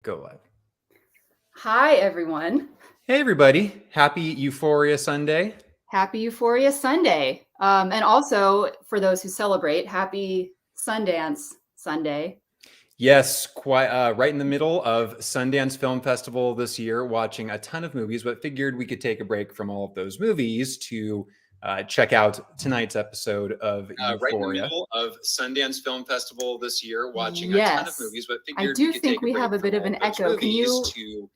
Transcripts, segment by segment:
Go live. Hi, everyone. Hey, everybody. Happy Euphoria Sunday. Happy Euphoria Sunday. And also, for those who celebrate, happy Sundance Sunday. Yes, quite right in the middle of Sundance Film Festival this year, watching a ton of movies, but figured we could take a break from all of those movies to check out tonight's episode of Right in the Euphoria. middle of Sundance Film Festival this year, watching a ton of Yes. movies, but I figured we do could think take a we break have a from bit of all an of those echo. Can movies you?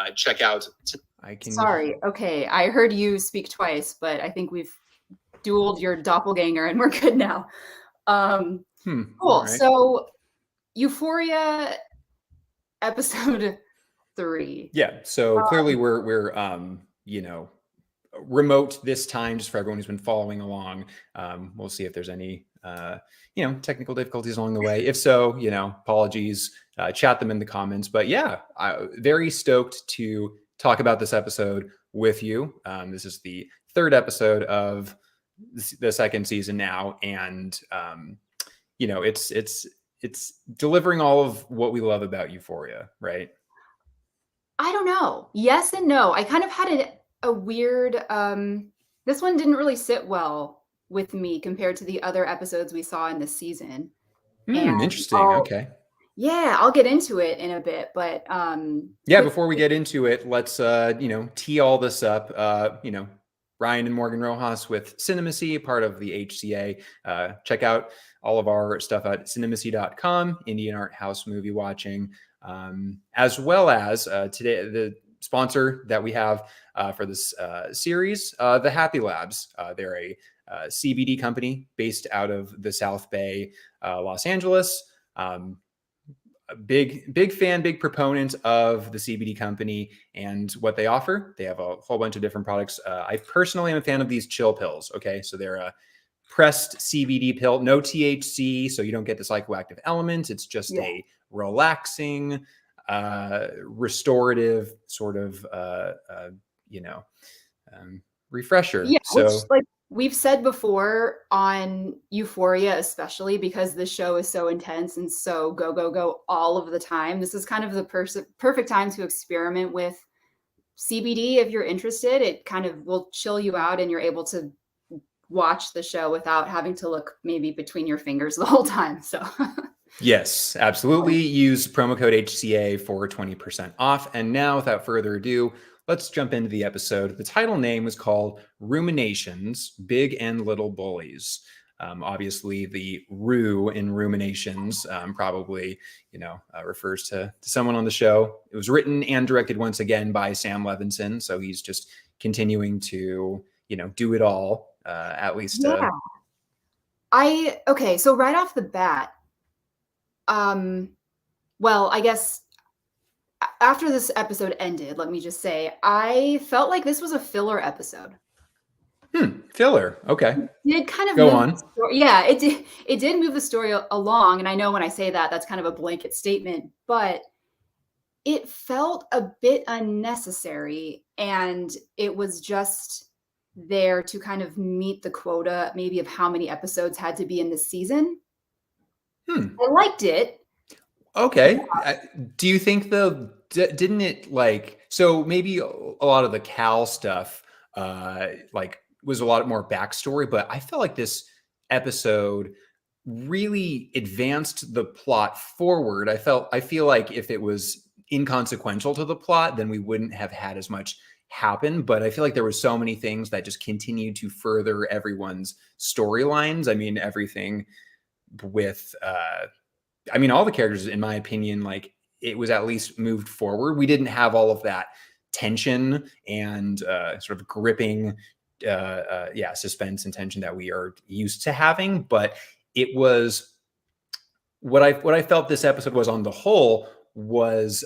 to check out. I can. Sorry. Okay. I heard you speak twice, but I think we've dueled your doppelganger and we're good now. Cool. Right. So, Euphoria episode 3. Yeah. So clearly we're remote this time, just for everyone who's been following along. We'll see if there's any technical difficulties along the way. If so, apologies. Chat them in the comments. But yeah, very stoked to talk about this episode with you. This is the third episode of the second season now, and it's delivering all of what we love about Euphoria, right? I don't know. Yes and no. I kind of had a weird this one didn't really sit well with me compared to the other episodes we saw in this season. And Interesting. Okay. I'll get into it in a bit, but before we get into it, let's tee all this up. Ryan and Morgan Rojas with Cinemacy, part of the HCA. Check out all of our stuff at cinemacy.com, Indian Art House Movie Watching, as well as today, the sponsor that we have for this series, the Happy Labs. They're a CBD company based out of the South Bay, Los Angeles. Big fan, big proponent of the CBD company and what they offer. They have a whole bunch of different products. I personally am a fan of these chill pills. Okay, so they're a pressed CBD pill, no THC, so you don't get the psychoactive elements. It's just a relaxing, restorative sort of refresher. Yeah, So which, like we've said before on Euphoria, especially because the show is so intense and so go, go, go all of the time. This is kind of the perfect time to experiment with CBD if you're interested. It kind of will chill you out and you're able to watch the show without having to look maybe between your fingers the whole time. So yes, absolutely. Use promo code HCA for 20% off. And now, without further ado, let's jump into the episode. The title name was called Ruminations, Big and Little Bullies. Obviously, the Rue in Ruminations probably, refers to someone on the show. It was written and directed once again by Sam Levinson. So he's just continuing to, do it all, at least. Yeah. So right off the bat, well, I guess after this episode ended, let me just say, I felt like this was a filler episode. Filler. Okay. It kind of go on. Yeah, it did move the story along, and I know when I say that, that's kind of a blanket statement, but it felt a bit unnecessary, and it was just there to kind of meet the quota, maybe of how many episodes had to be in this season. I liked it. Okay. Do you think though, didn't it so maybe a lot of the Cal stuff, was a lot more backstory, but I felt like this episode really advanced the plot forward. I feel like if it was inconsequential to the plot, then we wouldn't have had as much happen. But I feel like there were so many things that just continued to further everyone's storylines. I mean, everything with, all the characters, in my opinion, it was at least moved forward. We didn't have all of that tension and sort of gripping suspense and tension that we are used to having, but it was what I felt this episode was on the whole was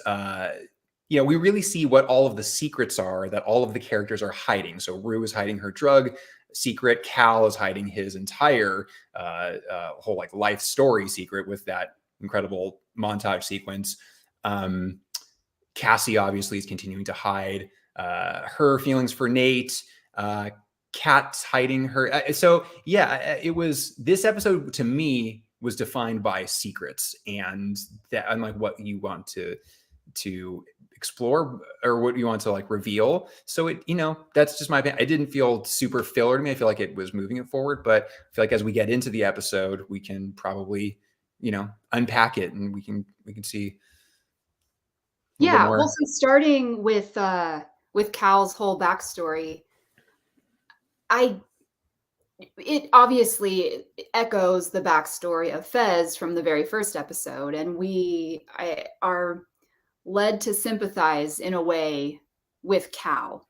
we really see what all of the secrets are that all of the characters are hiding. So Rue is hiding her drug secret, Cal is hiding his entire whole life story secret with that incredible montage sequence. Cassie obviously is continuing to hide her feelings for Nate. Kat's hiding her. It was, this episode to me was defined by secrets and that, unlike what you want to to explore, or what you want to like reveal. So it, that's just my opinion. I didn't feel super filler to me. I feel like it was moving it forward, but I feel like as we get into the episode, we can probably, unpack it, and we can see a little bit more. Well, so starting with Cal's whole backstory, it obviously echoes the backstory of Fez from the very first episode, and we are led to sympathize in a way with Cal.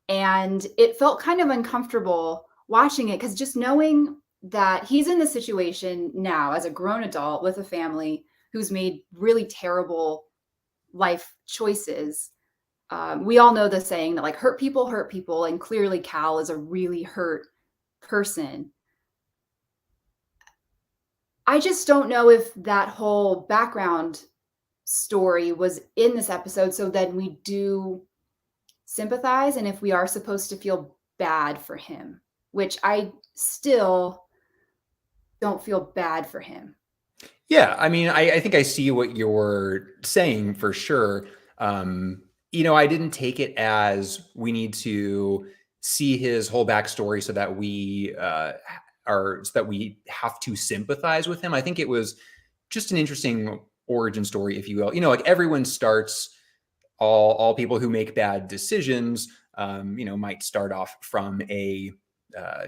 And it felt kind of uncomfortable watching it, because just knowing that he's in the situation now as a grown adult with a family who's made really terrible life choices. We all know the saying that like hurt people, and clearly Cal is a really hurt person. I just don't know if that whole background story was in this episode, so then we do sympathize, and if we are supposed to feel bad for him, which I still don't feel bad for him. Yeah, I mean, I think I see what you're saying for sure. I didn't take it as we need to see his whole backstory so that we have to sympathize with him. I think it was just an interesting origin story, if you will. Like everyone starts, all people who make bad decisions, might start off from a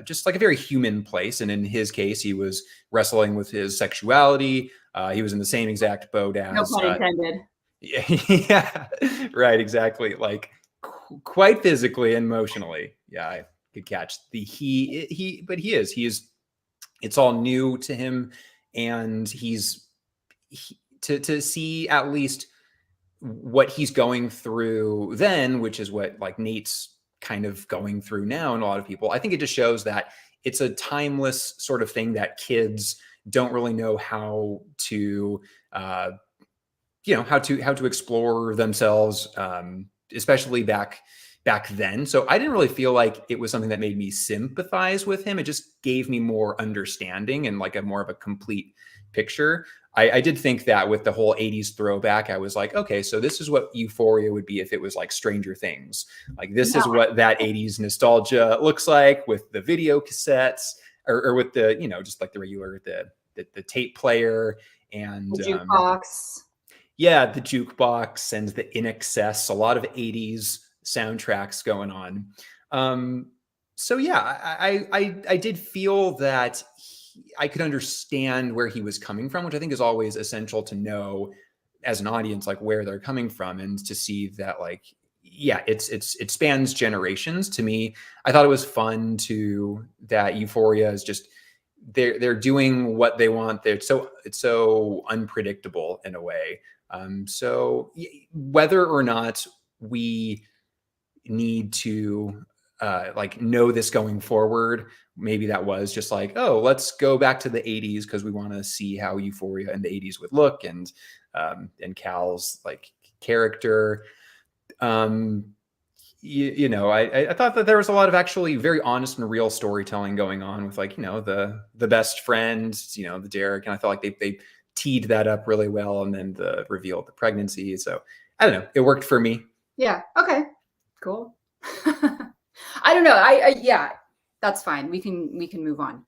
just like a very human place. And in his case, he was wrestling with his sexuality. He was in the same exact boat as. No pun intended. Yeah, right, exactly. Like quite physically and emotionally. Yeah, I could catch but he is. It's all new to him, and to see at least what he's going through then, which is what like Nate's kind of going through now, and a lot of people, I think it just shows that it's a timeless sort of thing that kids don't really know how to how to explore themselves, especially back then. So I didn't really feel like it was something that made me sympathize with him. It just gave me more understanding and like a more of a complete picture. I did think that with the whole 80s throwback, I was like, okay, so this is what Euphoria would be if it was like Stranger Things. Like this is what that 80s nostalgia looks like, with the video cassettes, or with the, just like the regular, the tape player, and the jukebox. Yeah, the jukebox and the In Excess, a lot of 80s soundtracks going on. So yeah, I did feel that I could understand where he was coming from, which I think is always essential to know as an audience, like where they're coming from, and to see that like, yeah, it spans generations. To me, I thought it was fun that Euphoria is just, they're doing what they want. It's so unpredictable in a way. So whether or not we need to like know this going forward, maybe that was just like, oh, let's go back to the 80s because we want to see how Euphoria in the 80s would look, and Cal's like character. I thought that there was a lot of actually very honest and real storytelling going on with like, the best friend, the Derek, and I felt like they teed that up really well, and then the reveal of the pregnancy. So I don't know, it worked for me. Yeah. Okay. Cool. I don't know. Yeah, that's fine. We can move on.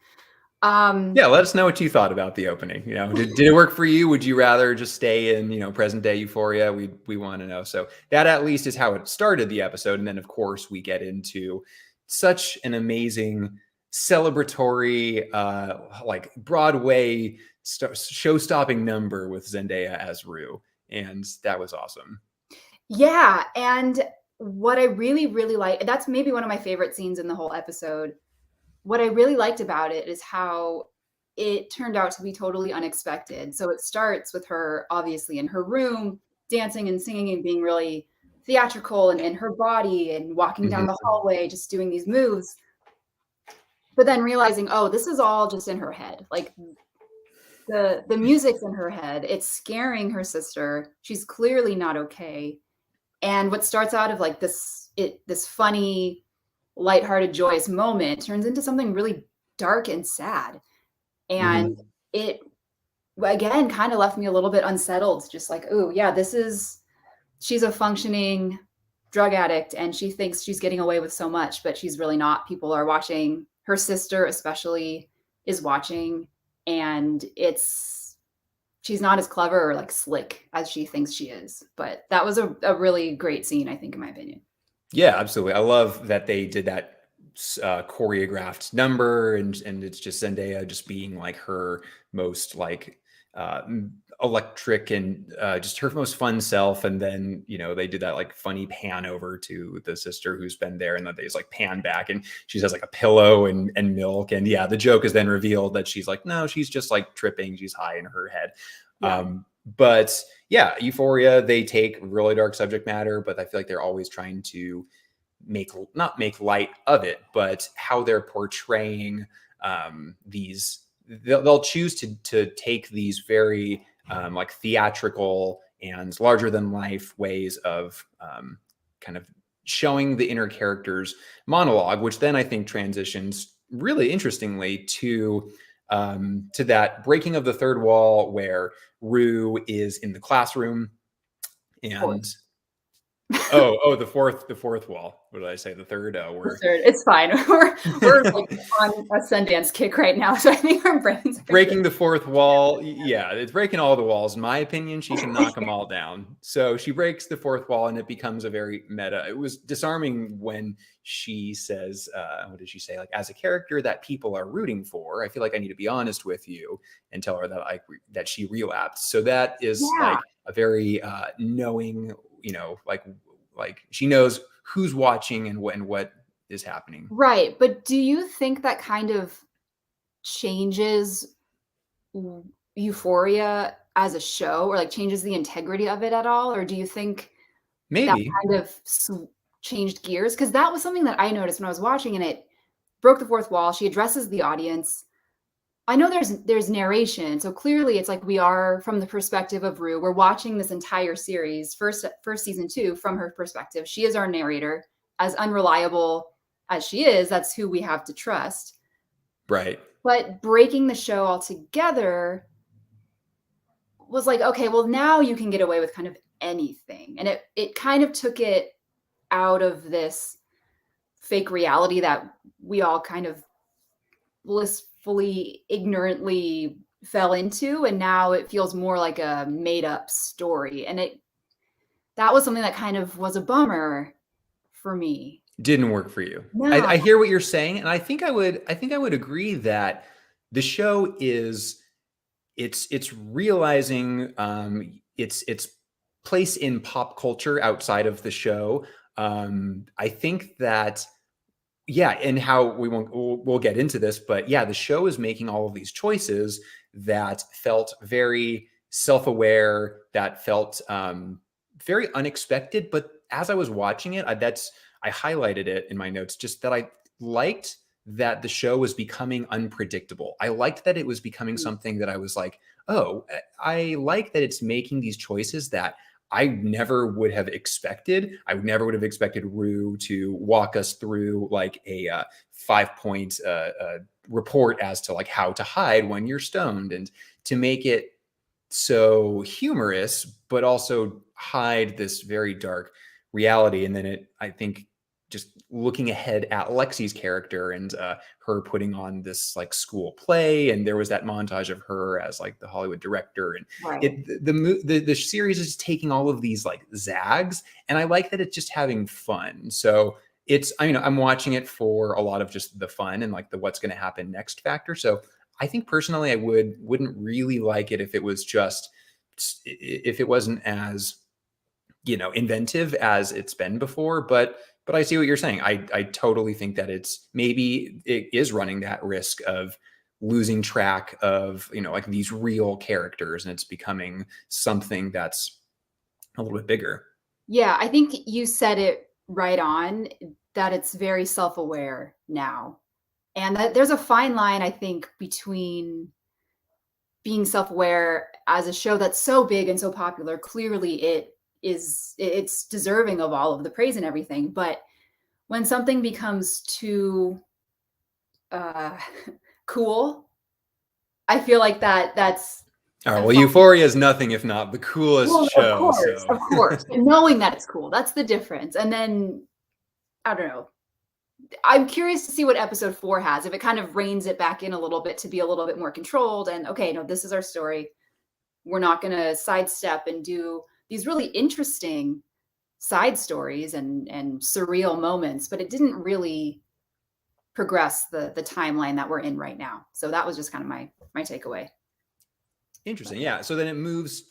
Yeah, let us know what you thought about the opening. Did it work for you? Would you rather just stay in, present day Euphoria? We want to know. So that at least is how it started the episode. And then of course we get into such an amazing celebratory, like Broadway show-stopping number with Zendaya as Rue. And that was awesome. Yeah. And what I really, really like, that's maybe one of my favorite scenes in the whole episode. What I really liked about it is how it turned out to be totally unexpected. So it starts with her obviously in her room, dancing and singing and being really theatrical, and in her body, and walking down the hallway, just doing these moves. But then realizing, oh, this is all just in her head. Like the music's in her head. It's scaring her sister. She's clearly not okay. And what starts out of like this funny, lighthearted, joyous moment turns into something really dark and sad. And it, again, kind of left me a little bit unsettled. Just like, oh yeah, this is she's a functioning drug addict and she thinks she's getting away with so much, but she's really not. People are watching. Her sister especially is watching, and she's not as clever or like slick as she thinks she is. But that was a really great scene, I think, in my opinion. Yeah, absolutely. I love that they did that choreographed number, and it's just Zendaya just being like her most like uh, electric and just her most fun self. And then they did that like funny pan over to the sister who's been there, and then they just like pan back, and she has like a pillow and milk, and yeah, the joke is then revealed that she's like, no, she's just like tripping, she's high in her head. Yeah. But yeah, Euphoria, they take really dark subject matter, but I feel like they're always trying to not make light of it, but how they're portraying these. They'll choose to take these very like theatrical and larger than life ways of kind of showing the inner character's monologue, which then I think transitions really interestingly to that breaking of the third wall where Rue is in the classroom and the fourth wall. What did I say? The third? It's fine. We're like on a Sundance kick right now, so I think our brains are breaking the fourth wall. Yeah, it's breaking all the walls. In my opinion, she can knock them all down. So she breaks the fourth wall, and it becomes a very meta. It was disarming when she says, "What did she say? Like, as a character that people are rooting for, I feel like I need to be honest with you and tell her that she relapsed." So that is like a very knowing, like she knows who's watching and what is happening. Right. But do you think that kind of changes Euphoria as a show, or like changes the integrity of it at all? Or do you think that Maybe. kind of changed gears? Because that was something that I noticed when I was watching, and it broke the fourth wall. She addresses the audience. I know there's narration, so clearly it's like we are from the perspective of Rue. We're watching this entire series, first season 2, from her perspective. She is our narrator. As unreliable as she is, that's who we have to trust. Right. But breaking the show altogether was like, okay, well, now you can get away with kind of anything. And it kind of took it out of this fake reality that we all kind of blissfully, ignorantly fell into. And now it feels more like a made up story. And that was something that kind of was a bummer for me. Didn't work for you. No. I hear what you're saying, and I think I would agree that the show is it's realizing its place in pop culture outside of the show. I think that and how we'll get into this, but yeah, the show is making all of these choices that felt very self-aware, that felt very unexpected. But as I was watching it, I highlighted it in my notes, just that I liked that the show was becoming unpredictable. I liked that it was becoming something that I was like, oh, I like that it's making these choices that I never would have expected. I never would have expected Rue to walk us through like a 5-point report as to like how to hide when you're stoned, and to make it so humorous, but also hide this very dark reality. And then I think, just looking ahead at Lexi's character and her putting on this like school play, and there was that montage of her as like the Hollywood director, and Right. the series is taking all of these like zags, and I like that it's just having fun. So I'm watching it for a lot of just the fun and like the what's going to happen next factor. So I think personally I wouldn't really like it if it wasn't as inventive as it's been before. But I see what you're saying. I totally think that it is running that risk of losing track of like these real characters, and it's becoming something that's a little bit bigger. Yeah, I think you said it right on, that it's very self-aware now. And that there's a fine line, I think, between being self-aware as a show that's so big and so popular. Clearly it's deserving of all of the praise and everything. But when something becomes too uh, cool, I feel like that's All right. Well, Euphoria is nothing if not the coolest Well, show. So. of course. But knowing that it's cool, that's the difference. And then, I don't know. I'm curious to see what episode 4 has. If it kind of reins it back in a little bit to be a little bit more controlled and, okay, no, this is our story. We're not going to sidestep and do these really interesting side stories and surreal moments, but it didn't really progress the timeline that we're in right now. So that was just kind of my takeaway. Interesting. Yeah. So then it moves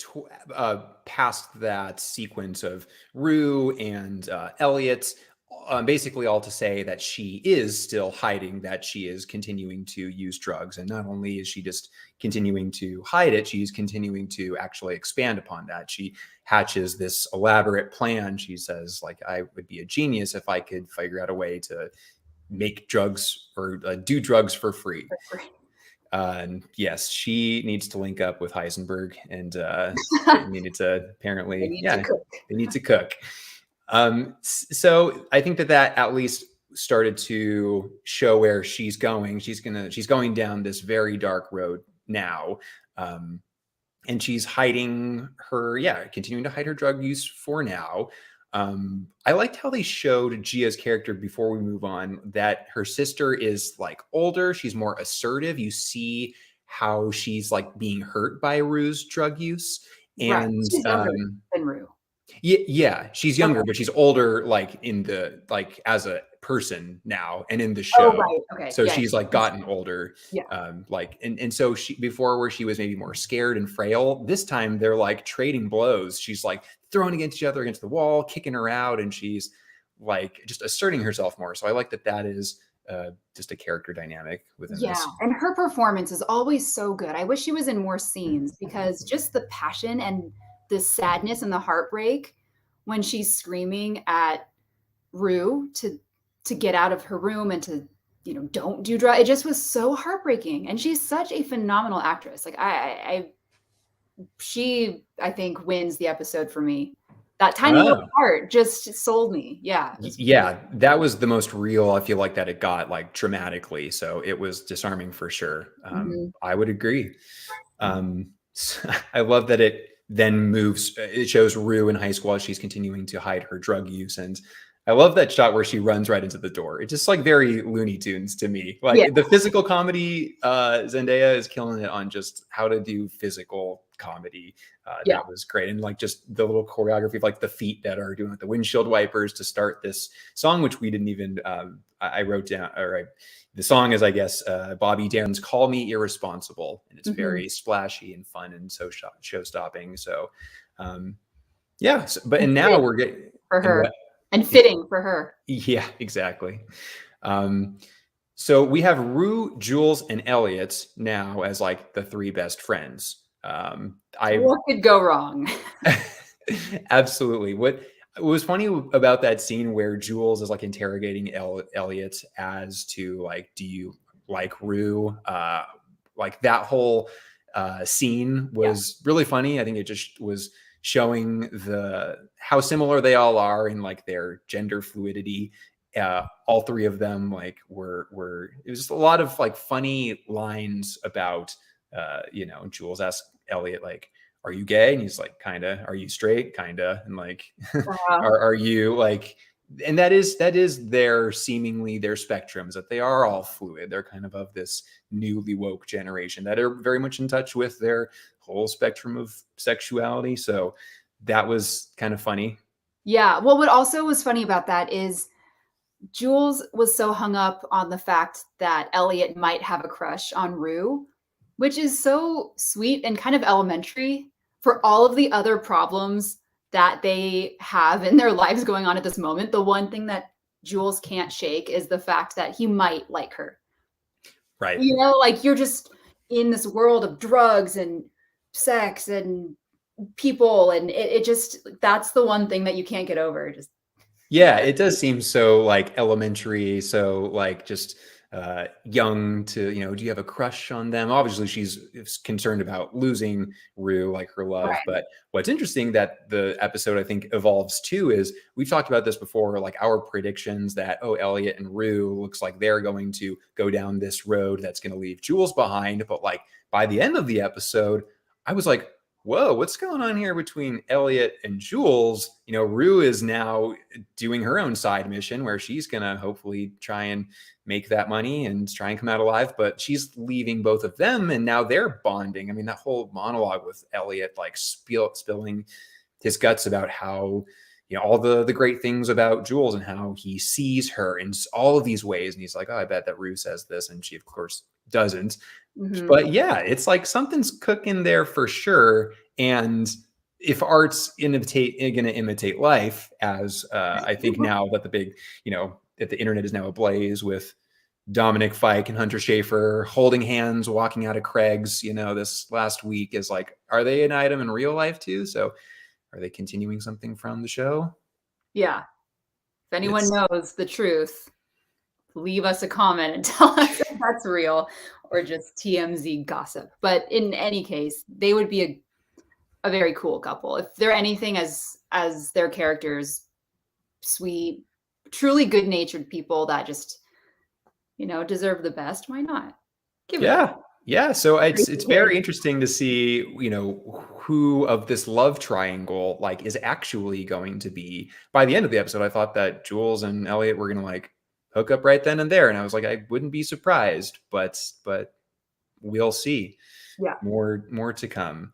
past that sequence of Rue and Elliot, basically all to say that she is still hiding that she is continuing to use drugs. And not only is she just continuing to hide it, she's continuing to actually expand upon that. She hatches this elaborate plan. She says, like, I would be a genius if I could figure out a way to make drugs or do drugs for free. And yes, she needs to link up with Heisenberg, and they needed to apparently, they need to cook. So I think that at least started to show where she's going. She's going down this very dark road now, and she's hiding her, continuing to hide her drug use for now. I liked how they showed Gia's character before we move on, that her sister is like older. She's more assertive. You see how she's like being hurt by Rue's drug use. And right. She's younger than Rue. Yeah, she's younger, but she's older, like as a person now, and in the show. Oh, right. Okay. So she's like gotten older. Yeah. And so she, before where she was maybe more scared and frail, this time they're like trading blows. She's like throwing against each other against the wall, kicking her out, and she's like just asserting herself more. So I like that is just a character dynamic within this. And her performance is always so good. I wish she was in more scenes, because just the passion and the sadness and the heartbreak when she's screaming at Rue to get out of her room and to, don't do drugs. It just was so heartbreaking. And she's such a phenomenal actress. Like she, I think, wins the episode for me. That tiny little part just sold me. Yeah. That was the most real, I feel like, that it got, like, dramatically. So it was disarming for sure. I would agree. So I love that it then it shows Rue in high school as she's continuing to hide her drug use. And I love that shot where she runs right into the door. It's just like very Looney Tunes to me. Like the physical comedy, Zendaya is killing it on just how to do physical comedy. That was great. And like just the little choreography of like the feet that are doing like the windshield wipers to start this song, which we didn't even, I wrote down, the song is, I guess, Bobby Darin's Call Me Irresponsible. And it's very splashy and fun and so show-stopping. So, and now we're getting... For her. And fitting for her. Yeah, exactly. So we have Rue, Jules, and Elliot now as like the 3 best friends. What could go wrong? Absolutely. What was funny about that scene where Jules is like interrogating Elliot as to like, do you like Rue? Like that whole scene was really funny. I think it just was showing how similar they all are in like their gender fluidity. All 3 of them like were it was just a lot of like funny lines about Jules asked Elliot, like, are you gay? And he's like, kinda. Are you straight? Kinda. And like, are you like, and that is their spectrums, that they are all fluid. They're kind of this newly woke generation that are very much in touch with their whole spectrum of sexuality. So that was kind of funny. Yeah. Well, what also was funny about that is Jules was so hung up on the fact that Elliot might have a crush on Rue, which is so sweet and kind of elementary for all of the other problems that they have in their lives going on at this moment. The one thing that Jules can't shake is the fact that he might like her. Right. Like you're just in this world of drugs and sex and people, and it just, that's the one thing that you can't get over. It does seem so like elementary, so like just young to, do you have a crush on them? Obviously she's concerned about losing Rue, like her love. Right. But what's interesting that the episode I think evolves too is, we've talked about this before, like our predictions that, Elliot and Rue looks like they're going to go down this road that's going to leave Jules behind. But like by the end of the episode, I was like, whoa, what's going on here between Elliot and Jules? You know, Rue is now doing her own side mission where she's going to hopefully try and make that money and try and come out alive, but she's leaving both of them and now they're bonding. I mean, that whole monologue with Elliot, like spilling his guts about how, you know, all the great things about Jules and how he sees her in all of these ways. And he's like, oh, I bet that Rue says this. And she, of course, doesn't. But yeah, it's like something's cooking there for sure. And if art's going to imitate life, as I think now that the big, you know, that the internet is now ablaze with Dominic Fike and Hunter Schafer holding hands, walking out of Craig's, you know, this last week is like, are they an item in real life too? So are they continuing something from the show? Yeah. If anyone knows the truth, leave us a comment and tell us if that's real or just TMZ gossip. But in any case, they would be a very cool couple. If they're anything as their characters, sweet, truly good-natured people that just, you know, deserve the best, why not? Give it a Yeah. So it's very interesting to see, you know, who of this love triangle like is actually going to be by the end of the episode. I thought that Jules and Elliot were going to like hook up right then and there. And I was like, I wouldn't be surprised, but we'll see. Yeah. More to come.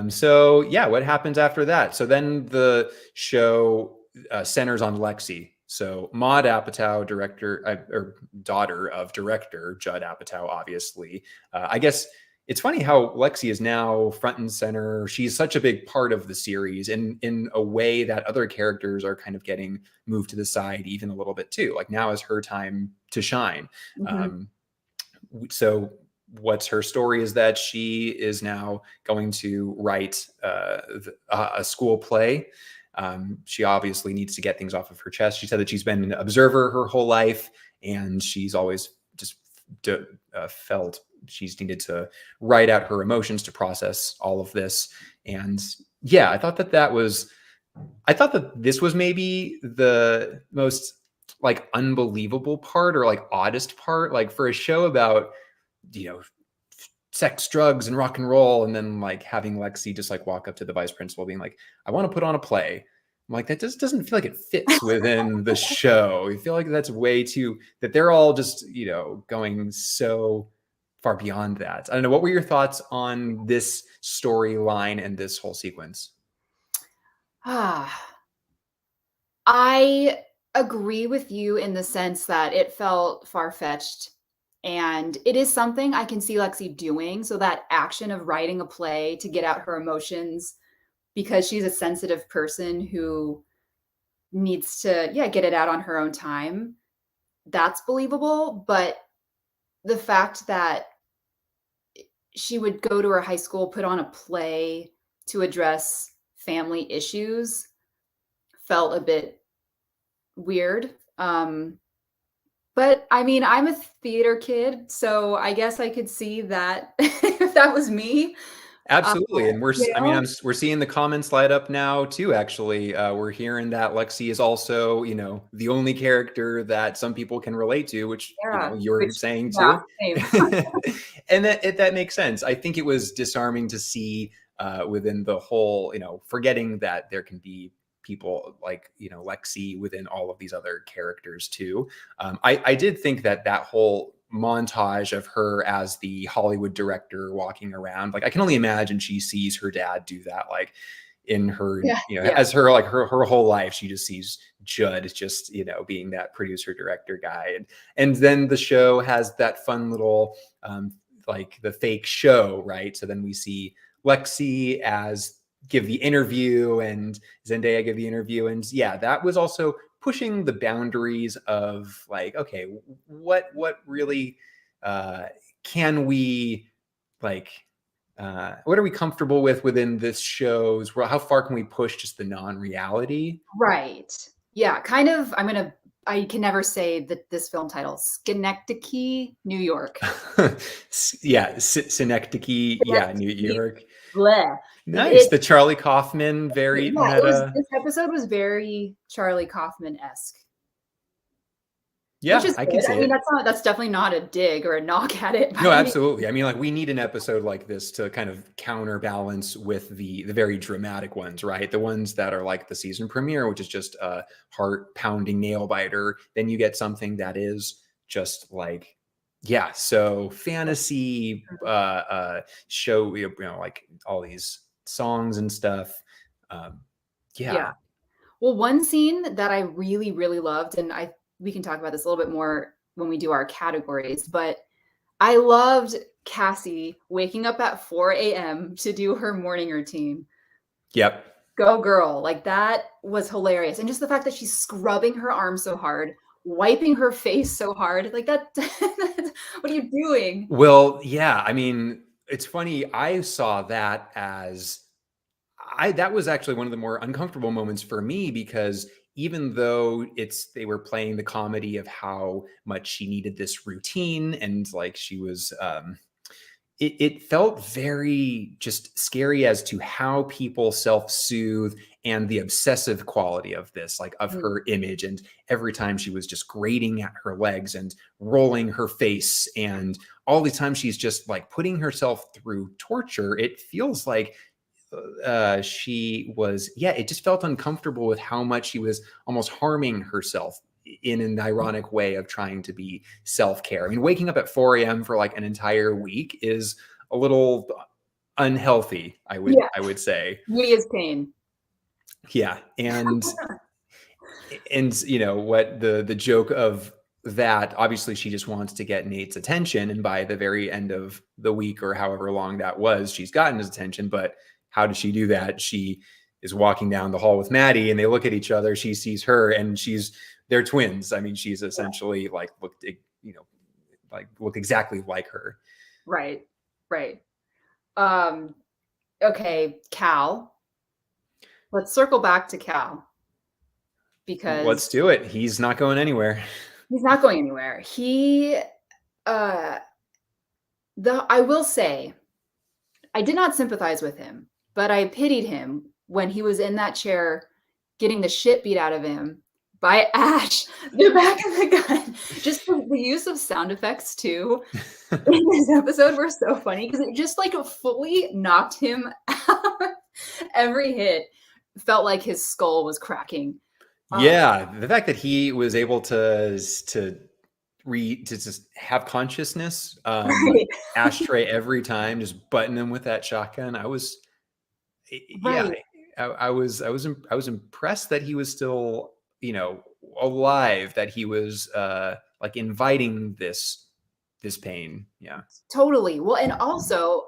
So yeah, what happens after that? So then the show centers on Lexi. So Maude Apatow, director or daughter of director Judd Apatow, obviously. I guess it's funny how Lexi is now front and center. She's such a big part of the series in a way that other characters are kind of getting moved to the side even a little bit too. Like now is her time to shine. So what's her story is that she is now going to write a school play. She obviously needs to get things off of her chest. She said that she's been an observer her whole life, and she's always just felt she's needed to write out her emotions to process all of this. And yeah, I thought that this was maybe the most like unbelievable part or like oddest part, like for a show about, you know, sex, drugs, and rock and roll, and then like having Lexi just like walk up to the vice principal being like, I want to put on a play. I'm like, that just doesn't feel like it fits within the show. You feel like that's way too, that they're all just, you know, going so far beyond that. I don't know. What were your thoughts on this storyline and this whole sequence? I agree with you in the sense that it felt far-fetched. And it is something I can see Lexi doing. So that action of writing a play to get out her emotions, because she's a sensitive person who needs to, get it out on her own time. That's believable. But the fact that she would go to her high school, put on a play to address family issues felt a bit weird. But I mean, I'm a theater kid, so I guess I could see that if that was me. Absolutely. And we're seeing the comments light up now too, actually. We're hearing that Lexi is also, you know, the only character that some people can relate to, which, you know, you're saying too. And that makes sense. I think it was disarming to see within the whole, you know, forgetting that there can be people like, you know, Lexi within all of these other characters too. I did think that whole montage of her as the Hollywood director walking around, like I can only imagine she sees her dad do that, like in her, as her, like her whole life, she just sees Judd just, you know, being that producer director guy. And then the show has that fun little, like the fake show, right? So then we see Lexi as give the interview and Zendaya give the interview. And yeah, that was also pushing the boundaries of like, okay, what really can we like, what are we comfortable with within this show's? How far can we push just the non-reality? Right. Yeah. Kind of, I can never say this film title, Schenectady, New York. Yeah. Synecdoche. Yeah. New York. Bleh. Nice. The Charlie Kaufman, very meta. This episode was very Charlie Kaufman-esque. Yeah, which is I can good. I see mean, it. that's definitely not a dig or a knock at it by No, any. absolutely. I mean, like we need an episode like this to kind of counterbalance with the very dramatic ones, right? The ones that are like the season premiere, which is just a heart pounding nail biter. Then you get something that is just like, yeah, so fantasy show, like all these songs and stuff. Um, Yeah. yeah. Well, one scene that I really, really loved, and we can talk about this a little bit more when we do our categories, but I loved Cassie waking up at 4 a.m. to do her morning routine. Yep. Go girl. Like that was hilarious. And just the fact that she's scrubbing her arm so hard, wiping her face so hard, like that, what are you doing? Well, yeah. I mean, it's funny. I saw that as that was actually one of the more uncomfortable moments for me because even though they were playing the comedy of how much she needed this routine and like she was it felt very just scary as to how people self-soothe and the obsessive quality of this, like of Mm, her image. And every time she was just grating at her legs and rolling her face, and all the time she's just like putting herself through torture, it feels like she was, yeah, it just felt uncomfortable with how much she was almost harming herself in an ironic way of trying to be self-care. I mean, waking up at 4 a.m. for like an entire week is a little unhealthy, yeah, I would say. beauty is pain. Yeah. And you know what the joke of that, obviously she just wants to get Nate's attention, and by the very end of the week or however long that was, she's gotten his attention. But how does she do that? She is walking down the hall with Maddie and they look at each other, she sees her, and they're twins. I mean, she's essentially like look exactly like her. Right, right. Um, okay, Cal. Let's circle back to Cal Let's because do it. He's not going anywhere. he's not going anywhere. Uh I will say, I did not sympathize with him, but I pitied him when he was in that chair getting the shit beat out of him by Ash, the back of the gun. Just the use of sound effects too in this episode were so funny because it just like fully knocked him out. Every hit felt like his skull was cracking. Yeah, the fact that he was able to just have consciousness, Right, ashtray every time, just button him with that shotgun. Yeah, right. I was impressed that he was still, alive, that he was like inviting this pain. Yeah. Totally. Well, and also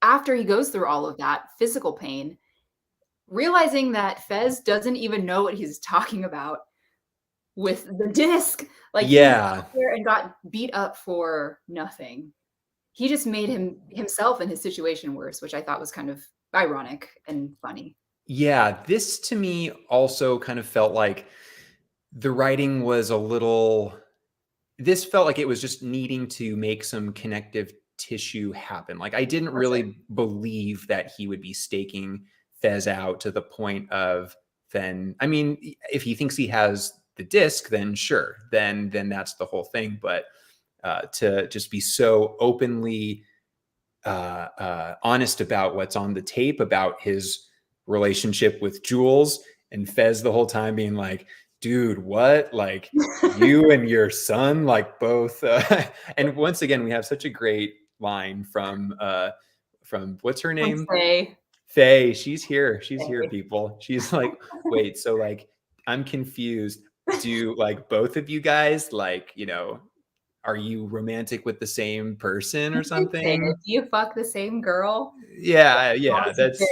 after he goes through all of that physical pain, realizing that Fez doesn't even know what he's talking about with the disc. Like he went Yeah. out there and got beat up for nothing. He just made himself and his situation worse, which I thought was kind of ironic and funny. Yeah, this to me also kind of felt like the writing was a little this felt like it was just needing to make some connective tissue happen. Like I didn't For sure. really believe that he would be staking Fez out to the point of then, I mean, if he thinks he has the disc, then sure, then that's the whole thing. But to just be so openly honest about what's on the tape about his relationship with Jules, and Fez the whole time being like, dude, what? Like you and your son, like both. And once again, we have such a great line from what's her From name? Faye. Faye. She's here. She's here, Faye. people. She's like, wait, so like, I'm confused. Do like both of you guys like, are you romantic with the same person or Faye, something? do you fuck the same girl? That Yeah, was a that's bit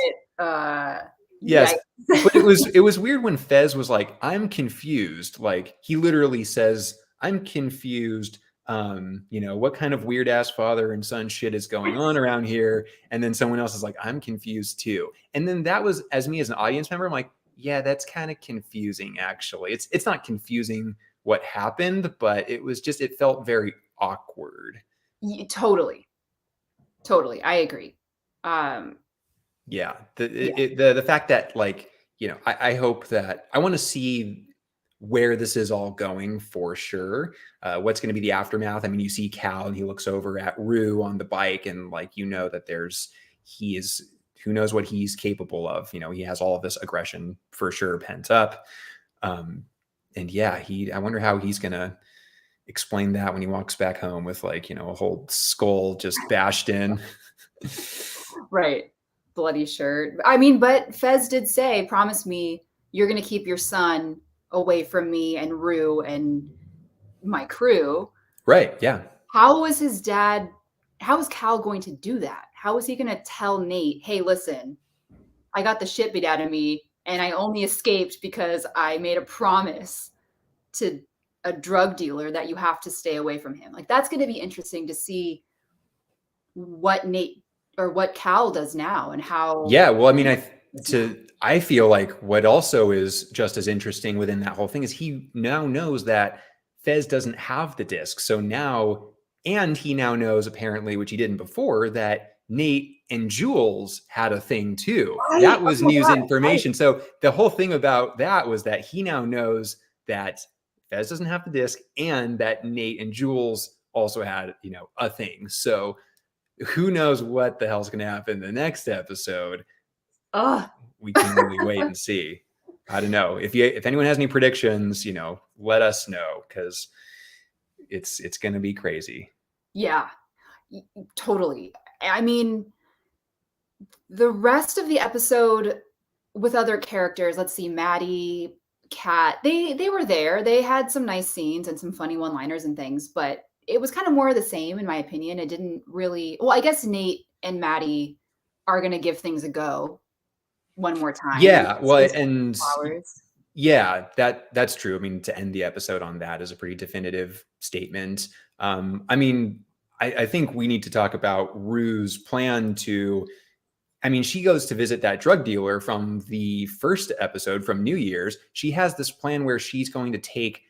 yes. But it yikes. was weird when Fez was like, "I'm confused." Like he literally says, "I'm confused." What kind of weird ass father and son shit is going on around here? And then someone else is like, "I'm confused too." And then that was as me as an audience member, I'm like, "Yeah, that's kind of confusing actually." It's not confusing what happened, but it felt very awkward. Totally. Totally. I agree. Um, Yeah, yeah. the fact that like I hope that I want to see where this is all going for sure. What's going to be the aftermath? I mean, you see Cal and he looks over at Rue on the bike, and like, you know, that he is, who knows what he's capable of. You know, he has all of this aggression for sure pent up. And yeah, I wonder how he's going to explain that when he walks back home with, like, you know, a whole skull just bashed in. Right. Bloody shirt. I mean, but Fez did say, promise me you're going to keep your son away from me and Rue and my crew. Right. Yeah. How was Cal going to do that? How was he going to tell Nate, hey, listen, I got the shit beat out of me and I only escaped because I made a promise to a drug dealer that you have to stay away from him. Like, that's going to be interesting to see what Nate or what Cal does now and how. Yeah. Well, I mean, I feel like what also is just as interesting within that whole thing is he now knows that Fez doesn't have the disc. So now, and he now knows, apparently, which he didn't before, that Nate and Jules had a thing too. Right. That was news God, information. right. So the whole thing about that was that he now knows that Fez doesn't have the disc and that Nate and Jules also had, you know, a thing. So who knows what the hell's going to happen in the next episode. We can really wait and see. I don't know. If anyone has any predictions, you know, let us know, because it's going to be crazy. Yeah, totally. I mean, the rest of the episode with other characters, let's see, Maddie, Kat, they were there. They had some nice scenes and some funny one-liners and things, but it was kind of more of the same, in my opinion. It didn't really, well, I guess Nate and Maddie are going to give things a go one more time. Yeah, well, and flowers. Yeah, that's true. I mean, to end the episode on that is a pretty definitive statement. I mean, I think we need to talk about Rue's plan to, I mean, she goes to visit that drug dealer from the first episode from New Year's. She has this plan where she's going to take,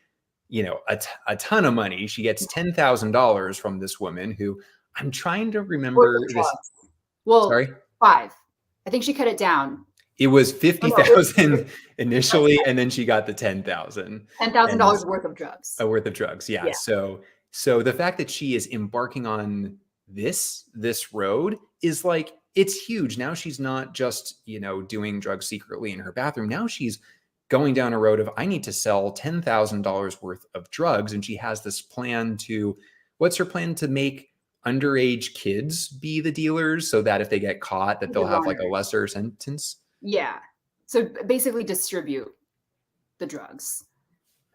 you know, a ton of money. She gets $10,000 from this woman who, I'm trying to remember this. Well, sorry? 5. I think she cut it down. It was 50,000 initially, and then she got the 10,000. $10,000 worth of drugs. Worth of drugs, yeah. So the fact that she is embarking on this road is like, it's huge. Now she's not just, you know, doing drugs secretly in her bathroom. Now she's going down a road of, I need to sell $10,000 worth of drugs, and she has this plan to, what's her plan? To make underage kids be the dealers, so that if they get caught, that they'll have like a lesser sentence. Yeah. So basically distribute the drugs.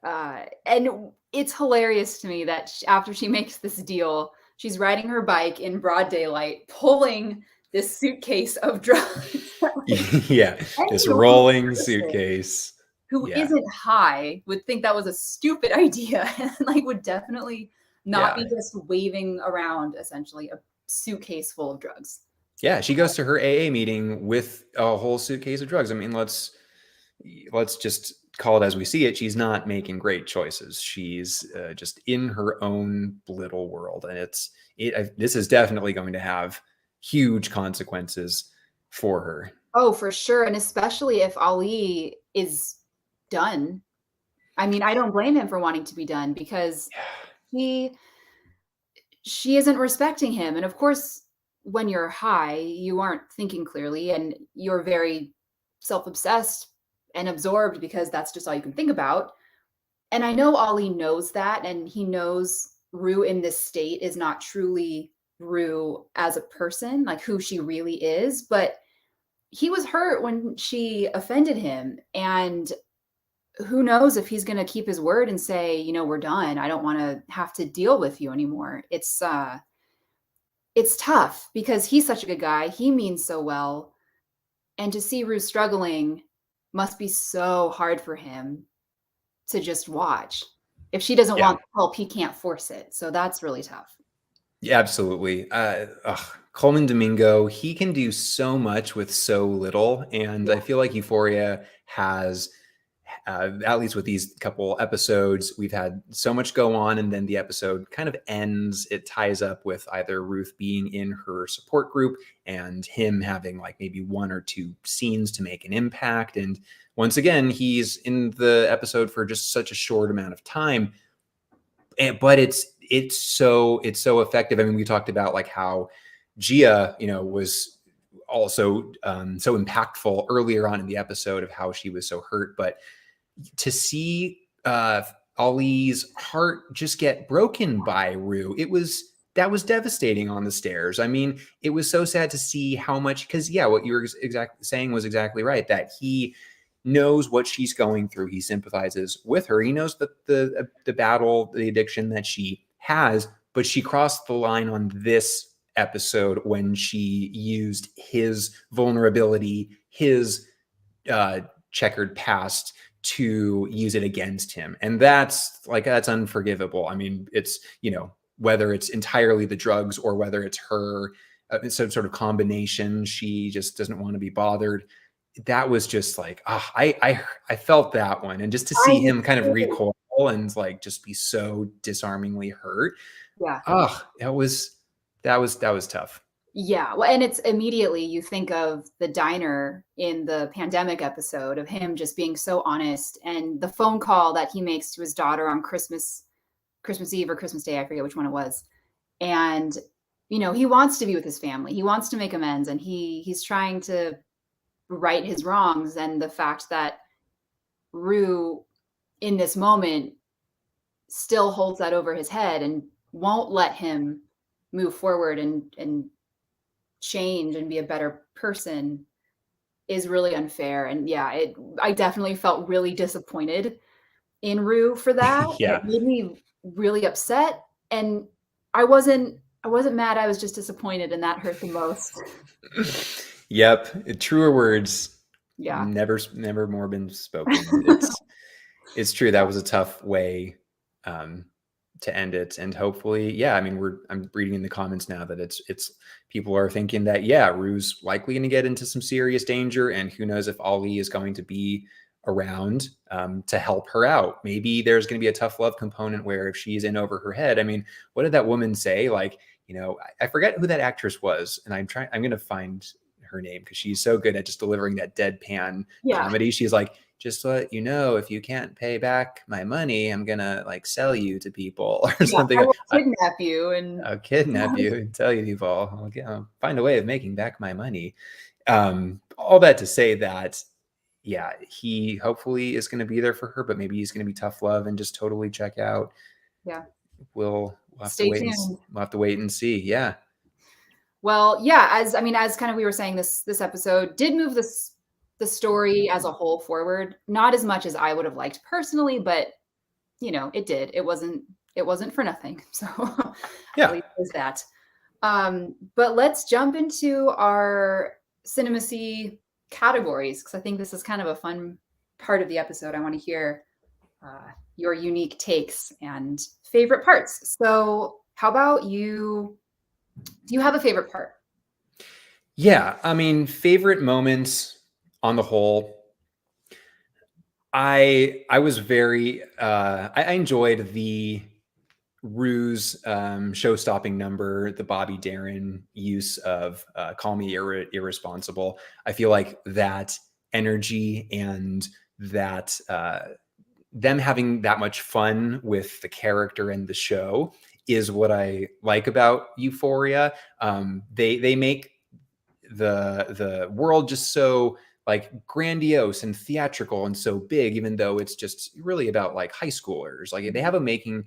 And it's hilarious to me that after she makes this deal, she's riding her bike in broad daylight, pulling this suitcase of drugs. Yeah, this rolling suitcase. Who isn't high would think that was a stupid idea and like would definitely not be just waving around essentially a suitcase full of drugs. Yeah, she goes to her AA meeting with a whole suitcase of drugs. I mean, let's just call it as we see it. She's not making great choices. She's just in her own little world, and this is definitely going to have huge consequences for her. Oh, for sure, and especially if Ali is done. I mean, I don't blame him for wanting to be done, because she isn't respecting him, and of course, when you're high, you aren't thinking clearly and you're very self-obsessed and absorbed because that's just all you can think about. And I know Ali knows that, and he knows Rue in this state is not truly Rue as a person, like who she really is, but he was hurt when she offended him, and who knows if he's going to keep his word and say, you know, we're done. I don't want to have to deal with you anymore. It's tough because he's such a good guy. He means so well. And to see Rue struggling must be so hard for him to just watch. If she doesn't want help, he can't force it. So that's really tough. Yeah, absolutely. Coleman Domingo, he can do so much with so little. And I feel like Euphoria has at least with these couple episodes, we've had so much go on, and then the episode kind of ends. It ties up with either Ruth being in her support group and him having like maybe 1 or 2 scenes to make an impact. And once again, he's in the episode for just such a short amount of time, but it's so effective. I mean, we talked about like how Gia, was also so impactful earlier on in the episode of how she was so hurt, but to see Ali's heart just get broken by Rue, that was devastating on the stairs. I mean, it was so sad to see how much, because what you were saying was exactly right, that he knows what she's going through. He sympathizes with her. He knows that the battle, the addiction that she has, but she crossed the line on this episode when she used his vulnerability, his checkered past, to use it against him. And that's unforgivable. I mean, it's, whether it's entirely the drugs or whether it's her, some sort of combination, she just doesn't want to be bothered. That was just like, I felt that one. And just to see him kind of recoil and like just be so disarmingly hurt. Yeah. That was tough. Yeah. Well, and it's immediately you think of the diner in the pandemic episode of him just being so honest, and the phone call that he makes to his daughter on Christmas Eve or Christmas Day. I forget which one it was. And, he wants to be with his family. He wants to make amends, and he's trying to right his wrongs. And the fact that Rue in this moment still holds that over his head and won't let him move forward and change and be a better person is really unfair. And I definitely felt really disappointed in Rue for that. Yeah. It made me really upset, and I wasn't mad. I was just disappointed, and that hurt the most. Yep. Truer words. Yeah. Never more been spoken. It's true. That was a tough way to end it. And hopefully, I mean, I'm reading in the comments now that it's people are thinking that, Rue's likely going to get into some serious danger. And who knows if Ali is going to be around to help her out. Maybe there's going to be a tough love component where if she's in over her head. I mean, what did that woman say? Like, I forget who that actress was, and I'm going to find her name because she's so good at just delivering that deadpan comedy. She's like, just to let you know, if you can't pay back my money, I'm gonna like sell you to people or something. I will kidnap you I'll kidnap you and tell you people. I'll find a way of making back my money. All that to say that, he hopefully is going to be there for her, but maybe he's going to be tough love and just totally check out. Yeah. We'll have Stay to wait. tuned. We'll have to wait and see. Yeah. Well, as kind of we were saying, this episode did move the story as a whole forward. Not as much as I would have liked personally, but it did. It wasn't for nothing. So at least there's that. But let's jump into our Cinemacy categories, because I think this is kind of a fun part of the episode. I want to hear your unique takes and favorite parts. So how about you? Do you have a favorite part? Yeah, I mean, favorite moments on the whole, I was very I enjoyed the Rue's show-stopping number, the Bobby Darin use of "Call Me Irresponsible." I feel like that energy and that them having that much fun with the character and the show is what I like about Euphoria. They make the world just so like grandiose and theatrical and so big, even though it's just really about like high schoolers. Like they have a making,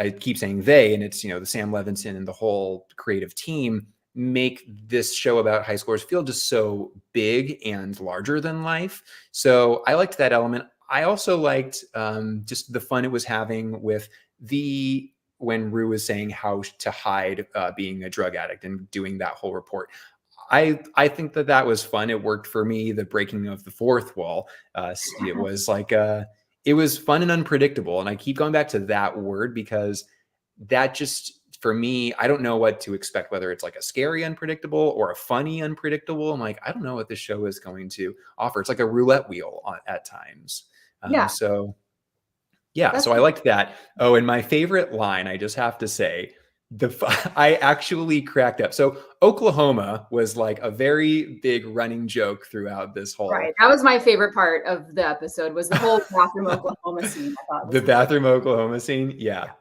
I keep saying they, and it's, the Sam Levinson and the whole creative team make this show about high schoolers feel just so big and larger than life. So I liked that element. I also liked just the fun it was having with when Rue was saying how to hide being a drug addict and doing that whole report. I think that was fun. It worked for me. The breaking of the fourth wall. It was like it was fun and unpredictable. And I keep going back to that word because that just for me, I don't know what to expect, whether it's like a scary unpredictable or a funny unpredictable. I'm like, I don't know what this show is going to offer. It's like a roulette wheel at times. Yeah, So yeah, that's so I liked that. Oh, and my favorite line, I just have to say, I actually cracked up. So Oklahoma was like a very big running joke throughout this whole right. That was my favorite part of the episode, was the whole bathroom Oklahoma scene. I thought the was bathroom Oklahoma scene. Yeah.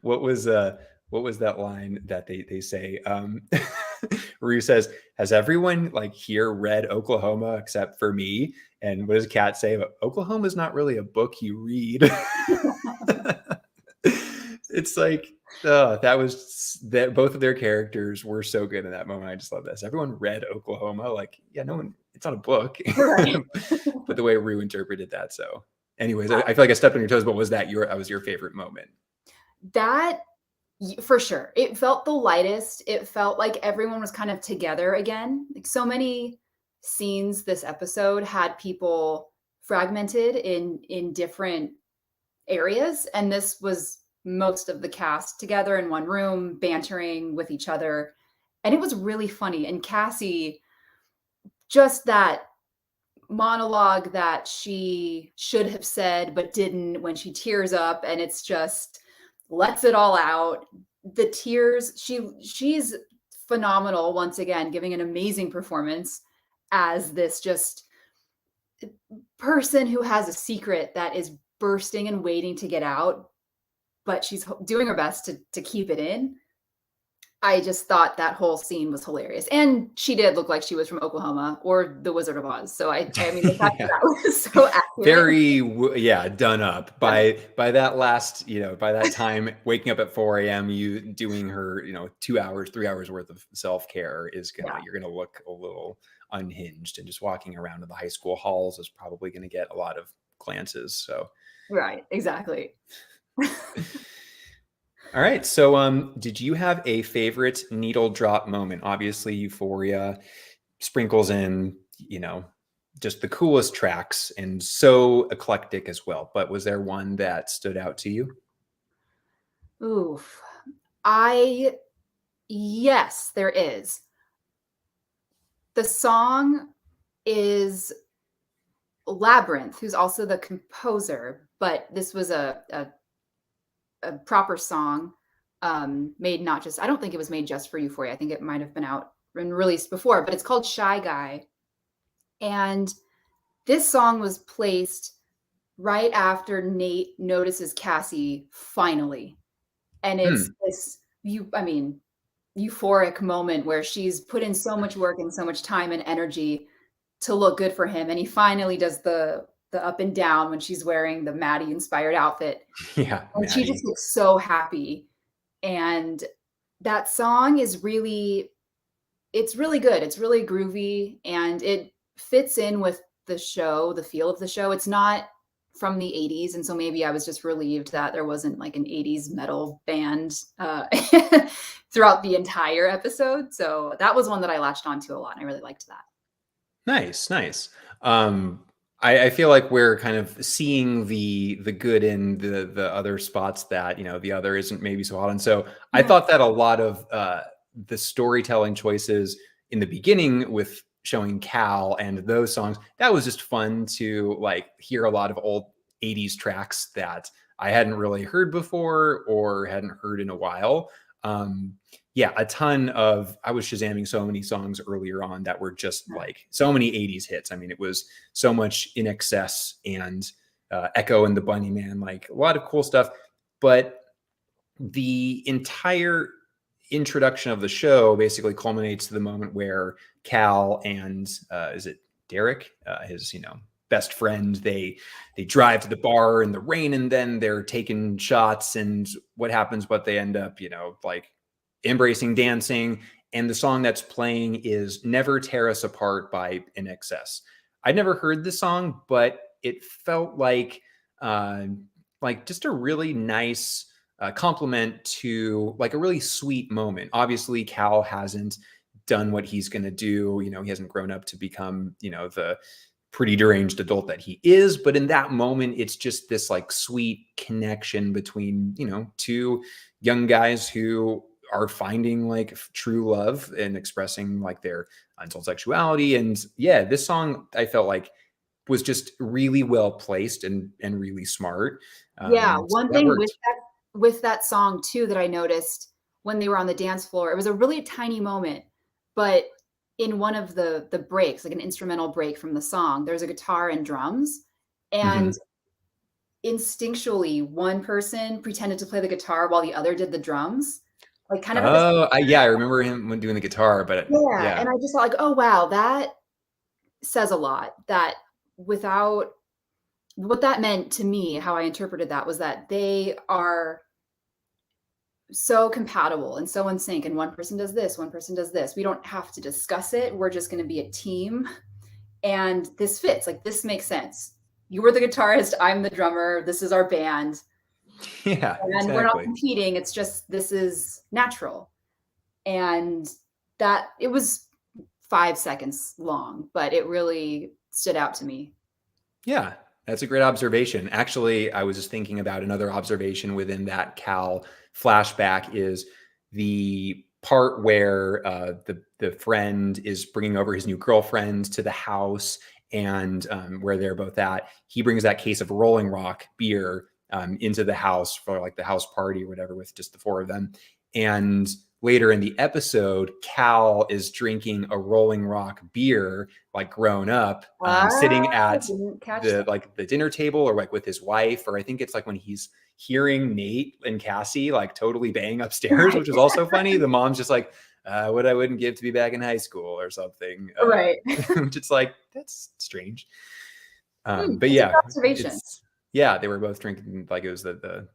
What was that line that they say? Rue says, "Has everyone like here read Oklahoma except for me?" And what does Kat say? Oklahoma is not really a book you read. It's like, that both of their characters were so good in that moment. I just love this. Everyone read Oklahoma. Like, yeah, no one, it's not a book. right. But the way Rue interpreted that. So anyways, I feel like I stepped on your toes, but that was your favorite moment? That for sure. It felt the lightest. It felt like everyone was kind of together again. Like so many scenes this episode had people fragmented in different areas, and this was most of the cast together in one room bantering with each other, and it was really funny. And Cassie, just that monologue that she should have said but didn't, when she tears up and it's just lets it all out. The tears, she's phenomenal once again, giving an amazing performance as this just person who has a secret that is bursting and waiting to get out, but she's doing her best to keep it in. I just thought that whole scene was hilarious. And she did look like she was from Oklahoma or the Wizard of Oz. So I mean, the fact Yeah. that was so accurate. Very done up by that last, by that time, waking up at 4 a.m., you doing her 2 hours, 3 hours worth of self-care is you're gonna look a little unhinged, and just walking around in the high school halls is probably gonna get a lot of glances. So Right, exactly. all right, so did you have a favorite needle drop moment? Obviously Euphoria sprinkles in just the coolest tracks and so eclectic as well, but was there one that stood out to you? Oof. Yes, there is. The song is Labyrinth, who's also the composer, but this was a proper song, made not just, I don't think it was made just for Euphoria. I think it might have been out and released before, but it's called Shy Guy. And this song was placed right after Nate notices Cassie finally. And it's this euphoric moment where she's put in so much work and so much time and energy to look good for him. And he finally does the up and down when she's wearing the Maddie inspired outfit. Yeah, And she just looks so happy. And that song is it's really good. It's really groovy, and it fits in with the show, the feel of the show. It's not from the 80s, and so maybe I was just relieved that there wasn't like an 80s metal band throughout the entire episode. So that was one that I latched onto a lot, and I really liked that. Nice. I feel like we're kind of seeing the good in the other spots that the other isn't maybe so hot. And so I thought that a lot of the storytelling choices in the beginning with showing Cal and those songs, that was just fun to like hear a lot of old 80s tracks that I hadn't really heard before or hadn't heard in a while. A ton of, I was Shazamming so many songs earlier on that were just like so many 80s hits. I mean, it was so much In Excess and Echo and the Bunnyman, like a lot of cool stuff. But the entire introduction of the show basically culminates to the moment where Cal and is it Derek, his best friend, they drive to the bar in the rain, and then they're taking shots, and what happens, but they end up like embracing, dancing, and the song that's playing is Never Tear Us Apart by In Excess. I'd never heard the song, but it felt like just a really nice compliment to like a really sweet moment. Obviously Cal hasn't done what he's going to do. He hasn't grown up to become the pretty deranged adult that he is, but in that moment it's just this like sweet connection between two young guys who are finding like true love and expressing like their untold sexuality. And yeah, this song I felt like was just really well placed and really smart. Yeah, So one that thing worked. with that song too that I noticed when they were on the dance floor, it was a really tiny moment, but in one of the breaks, like an instrumental break from the song, there's a guitar and drums, and Mhm. instinctually one person pretended to play the guitar while the other did the drums, like kind of at the Oh, same yeah, I time. remember him when doing the guitar, but Yeah, yeah. and I just thought like, "Oh, wow, that says a lot." That without what that meant to me, how I interpreted that was that they are so compatible and so in sync, and one person does this, one person does this. We don't have to discuss it. We're just going to be a team, and this fits. Like this makes sense. You were the guitarist, I'm the drummer. This is our band, Yeah, and we're not exactly. competing. It's just this is natural, and that it was 5 seconds long, but it really stood out to me. Yeah, that's a great observation. Actually, I was just thinking about another observation within that Cal flashback is the part where the friend is bringing over his new girlfriend to the house, and where they're both at. He brings that case of Rolling Rock beer into the house for like the house party or whatever with just the four of them. And later in the episode, Cal is drinking a Rolling Rock beer, like grown up, I sitting at didn't catch the that. like the dinner table or like with his wife, or I think it's like when he's hearing Nate and Cassie like totally bang upstairs, Right. which is also funny. The mom's just like, what I wouldn't give to be back in high school or something. Right. Which it's like, that's strange. But That's a good yeah, observation. it's yeah, they were both drinking like it was the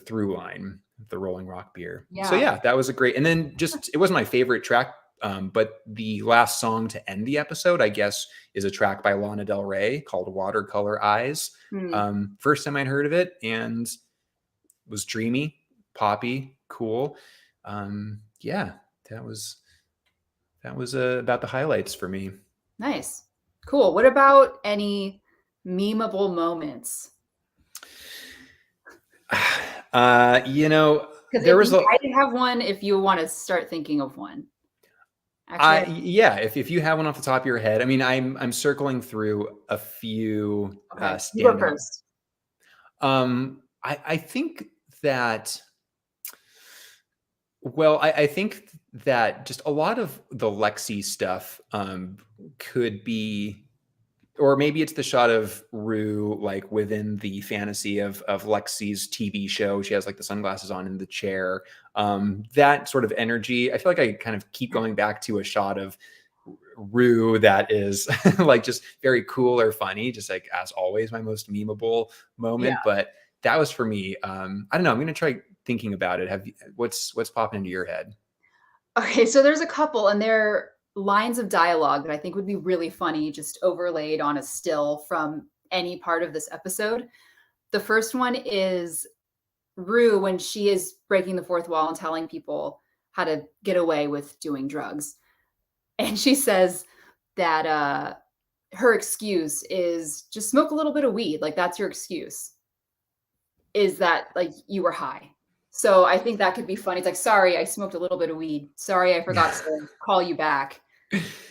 through line, the Rolling Rock beer. So Yeah. yeah, that was a great. And then just it wasn't my favorite track, but the last song to end the episode, I guess, is a track by Lana Del Rey called "Watercolor Eyes." Hmm. First time I'd heard of it, and was dreamy, poppy, cool. Yeah, that was about the highlights for me. Nice. Cool. What about any memeable moments? You know, Because there if was you, a I have one if you want to start thinking of one. Actually, I yeah, if you have one off the top of your head, I mean, I'm circling through a few okay. You go standout. first. I think that well, I think that just a lot of the Lexi stuff could be, or maybe it's the shot of Rue like within the fantasy of Lexi's TV show. She has like the sunglasses on in the chair. That sort of energy. I feel like I kind of keep going back to a shot of Rue that is like just very cool or funny, just like as always my most memeable Yeah. moment. But that was for me. I don't know. I'm gonna try thinking about it. Have you, what's popping into your head? Okay. So there's a couple, and they're lines of dialogue that I think would be really funny, just overlaid on a still from any part of this episode. The first one is Rue when she is breaking the fourth wall and telling people how to get away with doing drugs. And she says that her excuse is just smoke a little bit of weed. Like that's your excuse. Is that like you were high? So I think that could be funny. It's like, sorry, I smoked a little bit of weed. Sorry, I forgot to call you back.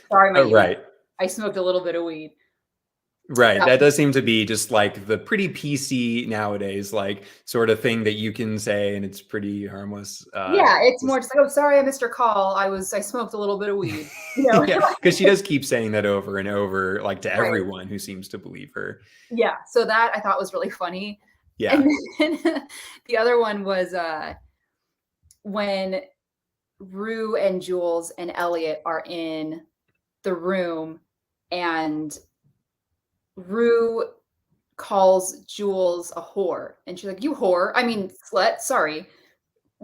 Sorry, my Oh, ears. right. I smoked a little bit of weed. Right. That That does seem to be just like the pretty PC nowadays, like sort of thing that you can say and it's pretty harmless. Yeah, it's more Just just like, oh, sorry, I missed your call. I smoked a little bit of weed. You know, yeah, because she does keep saying that over and over, like to right? everyone who seems to believe her. Yeah. So that I thought was really funny. And Yeah. then the other one was when Rue and Jules and Elliot are in the room, and Rue calls Jules a whore, and she's like, "You whore? I mean, slut. Sorry."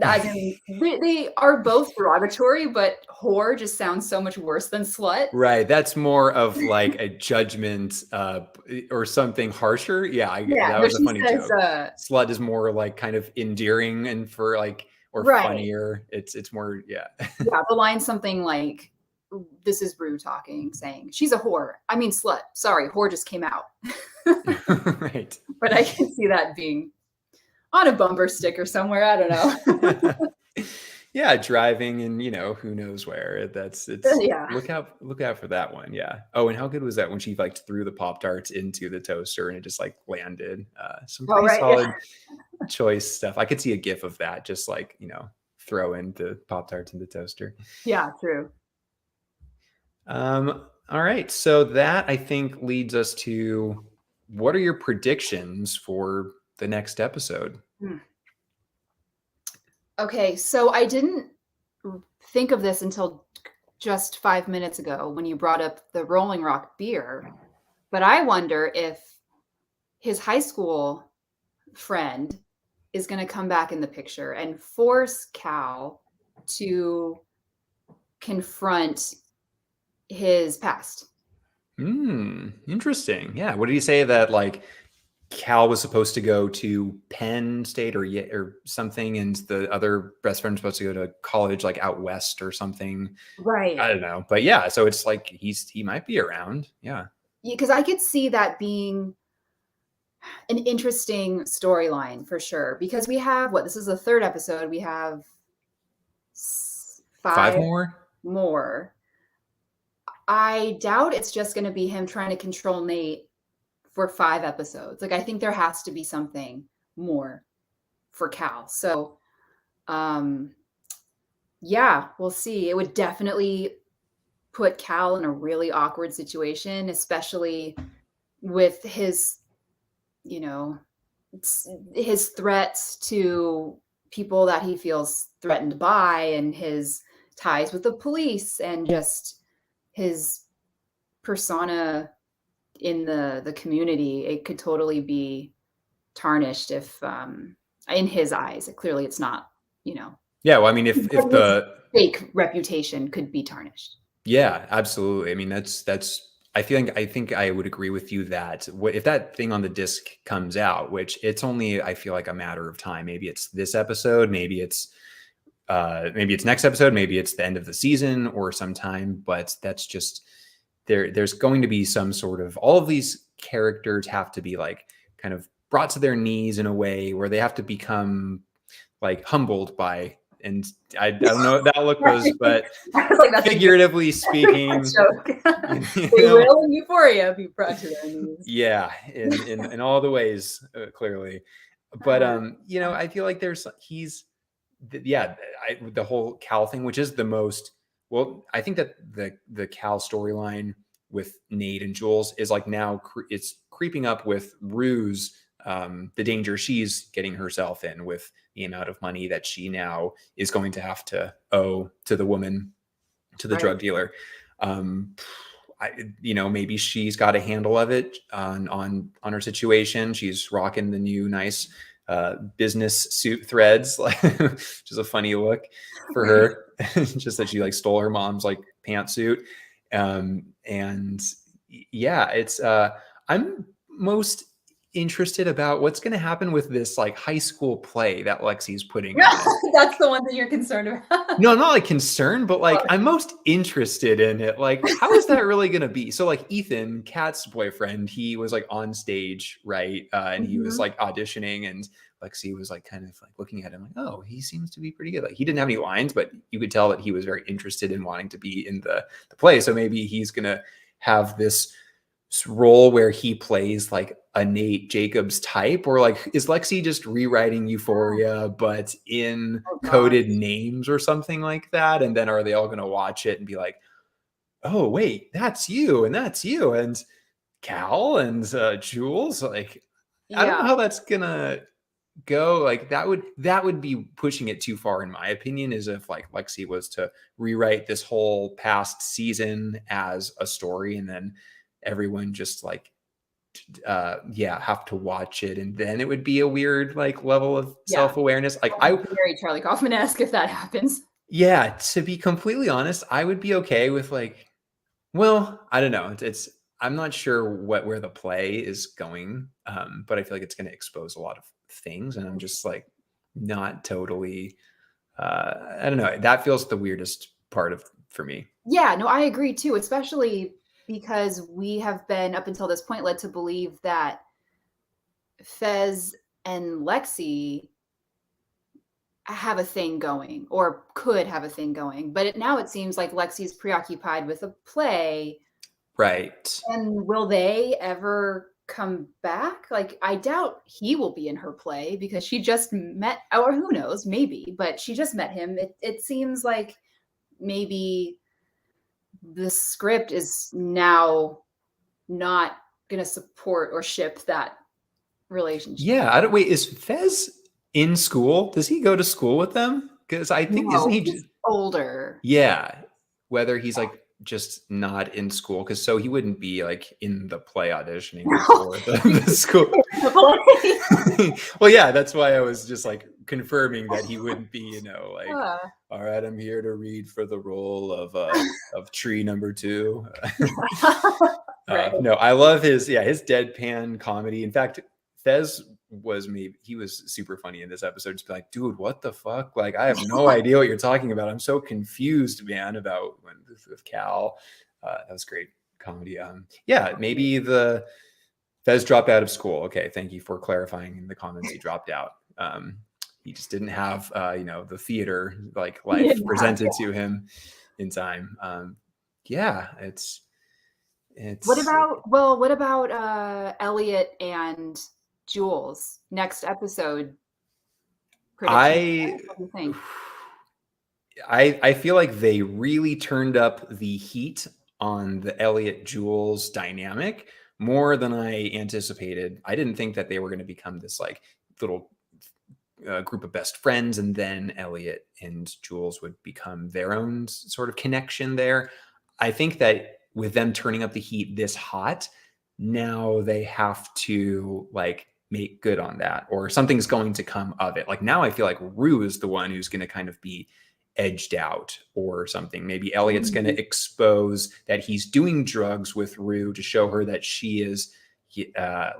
As in, they are both derogatory, but whore just sounds so much worse than slut. Right. That's more of like a judgment or something harsher. Yeah, Yeah. that No, was a she funny says, joke. Slut is more like kind of endearing and for like or right. funnier. It's more yeah. Yeah. The line something like, "This is Rue talking, saying she's a whore. I mean, slut. Sorry, whore just came out." Right. But I can see that being on a bumper sticker somewhere. I don't know. Yeah, driving and who knows where. It's Yeah. look out for that one. Yeah. Oh, and how good was that when she like threw the Pop-Tarts into the toaster and it just like landed? Some pretty right, solid yeah. choice stuff. I could see a gif of that, just like throwing the Pop-Tarts in the toaster. Yeah, true. All right, so that I think leads us to, what are your predictions for the next episode? Okay, so I didn't think of this until just 5 minutes ago when you brought up the Rolling Rock beer, but I wonder if his high school friend is going to come back in the picture and force Cal to confront his past. Interesting. Yeah. What did he say, that like Cal was supposed to go to Penn State or something, and the other best friend was supposed to go to college like out west or something? Right. I don't know, but yeah. So it's like he might be around. Yeah. Because I could see that being an interesting storyline for sure. Because we have this is the third episode. We have Five five more. I doubt it's just going to be him trying to control Nate for 5 episodes. Like, I think there has to be something more for Cal. So, yeah, we'll see. It would definitely put Cal in a really awkward situation, especially with his, his threats to people that he feels threatened by, and his ties with the police, and just his persona in the community. It could totally be tarnished if in his eyes. Clearly it's not, Yeah, well, I mean, if the fake reputation could be tarnished. Yeah, absolutely. I mean, that's I think I would agree with you that if that thing on the disc comes out, which it's only, I feel like, a matter of time. Maybe it's this episode, maybe it's next episode, maybe it's the end of the season or sometime, but that's just there's going to be some sort of, all of these characters have to be like kind of brought to their knees in a way where they have to become like humbled by, and I don't know what that look was, but like, figuratively speaking, they will in Euphoria be brought to their knees. Yeah, in all the ways, clearly. But I feel like the whole Cal thing, which is the most, well, I think that the Cal storyline with Nate and Jules is like now it's creeping up with Rue's, the danger she's getting herself in with the amount of money that she now is going to have to owe to the woman, to the drug dealer. Maybe she's got a handle of it on her situation. She's rocking the new nice business suit threads, like, which is a funny look for her. Just that she like stole her mom's like pantsuit. And yeah, it's I'm most interested about what's going to happen with this like high school play that Lexi's putting on. That's the one that you're concerned about. No, I'm not like concerned, but like I'm most interested in it. Like, how is that really going to be? So like Ethan, Kat's boyfriend, he was like on stage, right? And he was like auditioning, and Lexi was like kind of like looking at him like, oh, he seems to be pretty good. Like, he didn't have any lines, but you could tell that he was very interested in wanting to be in the play. So maybe he's going to have this role where he plays like a Nate Jacobs type, or like, is Lexi just rewriting Euphoria but in coded names or something like that? And then are they all going to watch it and be like, oh wait, that's you and Cal and Jules? Like, I don't know how that's gonna go. Like, that would be pushing it too far, in my opinion, is if like Lexi was to rewrite this whole past season as a story, and then everyone just like have to watch it, and then it would be a weird like level of self-awareness. Like, I very Charlie Kaufman-esque if that happens. Yeah, to be completely honest, I would be okay with like, well, I don't know. It's I'm not sure where the play is going, but I feel like it's going to expose a lot of things, and I'm just like not totally. I don't know. That feels the weirdest part for me. Yeah, no, I agree too, especially because we have been up until this point led to believe that Fez and Lexi have a thing going, or could have a thing going. But now it seems like Lexi's preoccupied with a play. Right. And will they ever come back? Like, I doubt he will be in her play because she just met, or who knows, maybe, but she just met him. It seems like maybe the script is now not going to support or ship that relationship. Yeah. I don't wait. Is Fez in school? Does he go to school with them? Because I think No, isn't he? he's older. Yeah. Whether he's like just not in school, because so he wouldn't be like in the play auditioning for the school. Well, yeah, that's why I was just like confirming that he wouldn't be, you know, like, all right, I'm here to read for the role of tree number 2. Right. No, I love his deadpan comedy. In fact, Fez he was super funny in this episode. Just be like, dude, what the fuck? Like, I have no idea what you're talking about. I'm so confused, man, about with Cal. That was great comedy. Yeah, maybe the Fez dropped out of school. Okay, thank you for clarifying in the comments. He dropped out. He just didn't have the theater like life presented to him in time. Yeah, it's what about Elliot and Jules next episode? I What do you think? I feel like they really turned up the heat on the Elliot Jules dynamic more than I anticipated. I didn't think that they were going to become this like little group of best friends, and then Elliot and Jules would become their own sort of connection there. I think that with them turning up the heat this hot, now they have to like make good on that, or something's going to come of it. Like now I feel like Rue is the one who's going to kind of be edged out or something. Maybe Elliot's going to expose that he's doing drugs with Rue to show her that she is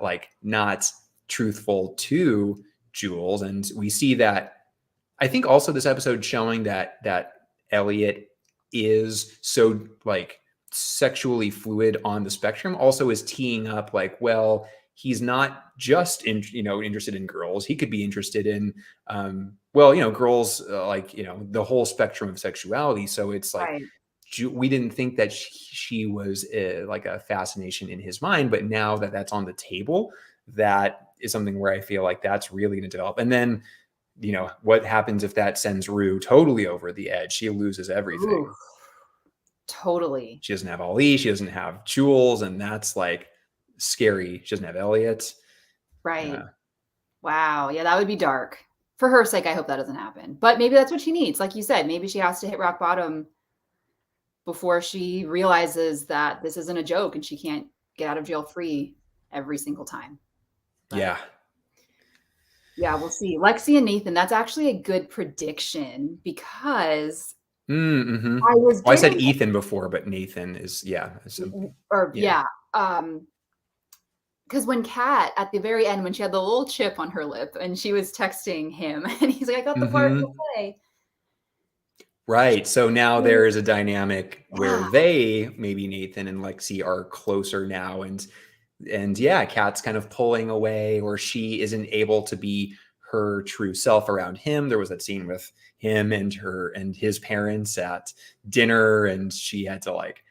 like not truthful to Jules. And we see that. I think also this episode showing that Elliot is so like sexually fluid on the spectrum also is teeing up like, well, he's not just interested in girls. He could be interested in girls like the whole spectrum of sexuality. So it's like Right. we didn't think that she was like a fascination in his mind, but now that that's on the table, that is something where I feel like that's really going to develop. And then what happens if that sends Rue totally over the edge? She loses everything. Ooh, totally. She doesn't have Ali, she doesn't have Jules, and that's like scary. She doesn't have Elliot. Right. Wow. Yeah, that would be dark. For her sake, I hope that doesn't happen. But maybe that's what she needs. Like you said, maybe she has to hit rock bottom before she realizes that this isn't a joke and she can't get out of jail free every single time. But yeah, we'll see. Lexi and Nathan, that's actually a good prediction because I said Ethan before, but Nathan is because when Kat at the very end, when she had the little chip on her lip and she was texting him and he's like, I got the part to play. Right. So now there is a dynamic where maybe Nathan and Lexi are closer now, and yeah, Kat's kind of pulling away, or she isn't able to be her true self around him. There was that scene with him and his parents at dinner, and she had to like,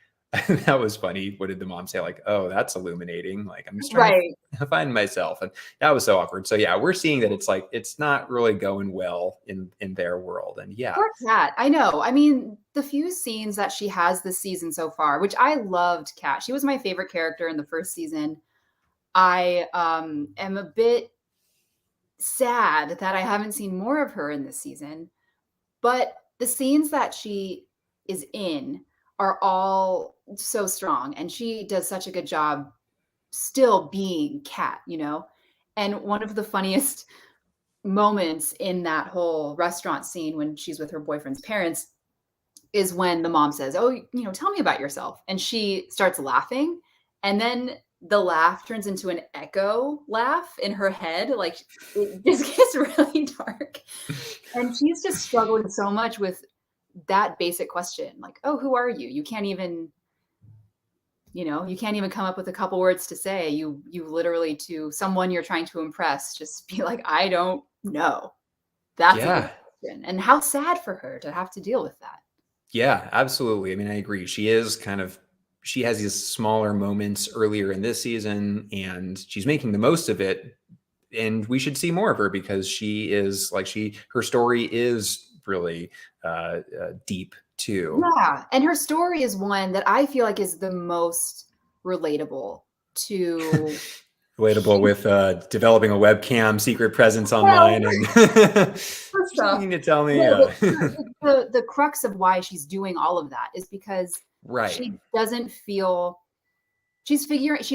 that was funny. What did the mom say? Like, oh, that's illuminating. Like, I'm just trying to find myself. And that was so awkward. So yeah, we're seeing that it's like, it's not really going well in their world. And yeah. Poor Kat. I know. I mean, the few scenes that she has this season so far, which I loved Kat. She was my favorite character in the first season. I am a bit sad that I haven't seen more of her in this season. But the scenes that she is in are all so strong, and she does such a good job still being Kat, And one of the funniest moments in that whole restaurant scene when she's with her boyfriend's parents is when the mom says, oh, tell me about yourself. And she starts laughing, and then the laugh turns into an echo laugh in her head. Like it just gets really dark. And she's just struggling so much with that basic question. Like, oh, who are you? You can't even you know, you can't even come up with a couple words to say. You literally, to someone you're trying to impress, just be like, I don't know. That's a good question. And how sad for her to have to deal with that. Yeah, absolutely. I mean, I agree. She has these smaller moments earlier in this season, and she's making the most of it. And we should see more of her because she is her story is really deep too. Yeah. And her story is one that I feel like is the most relatable to Relatable with developing a webcam, secret presence online, and you need to tell me. The crux of why she's doing all of that is because she doesn't feel she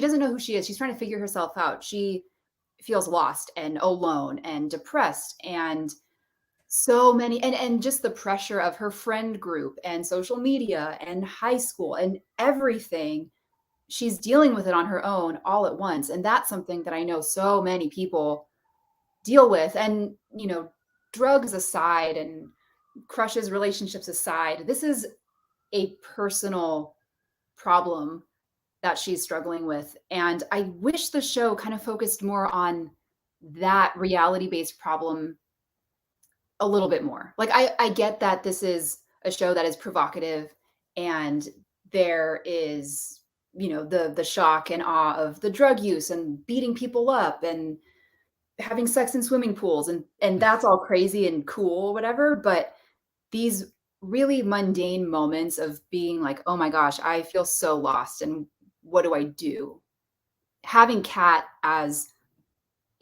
doesn't know who she is. She's trying to figure herself out. She feels lost and alone and depressed and so many and just the pressure of her friend group and social media and high school and everything. She's dealing with it on her own all at once. And that's something that I know so many people deal with. And, you know, drugs aside and crushes, relationships aside, this is a personal problem that she's struggling with. And I wish the show kind of focused more on that reality-based problem a little bit more. Like I get that this is a show that is provocative and there is, you know, the shock and awe of the drug use and beating people up and having sex in swimming pools and that's all crazy and cool, whatever. But these really mundane moments of being like, oh my gosh, I feel so lost and what do I do? Having Kat as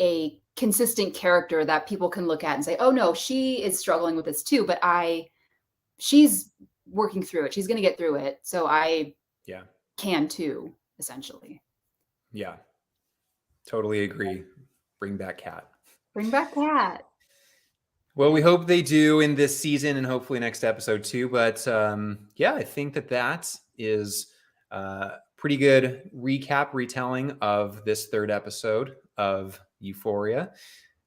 a consistent character that people can look at and say, oh no, she is struggling with this too, but she's working through it. She's going to get through it. So I can too, essentially. Yeah, totally agree. Bring back Kat. Bring back Kat. Well, we hope they do in this season and hopefully next episode too. But yeah, I think that is pretty good retelling of this third episode of Euphoria.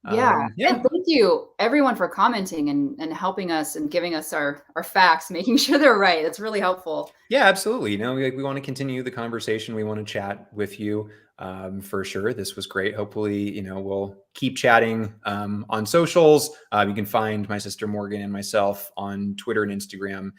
And thank you everyone for commenting and helping us and giving us our facts, making sure they're right. That's really helpful. Yeah, absolutely. You know, we want to continue the conversation. We want to chat with you for sure. This was great. Hopefully, you know, we'll keep chatting on socials. You can find my sister Morgan and myself on Twitter and Instagram.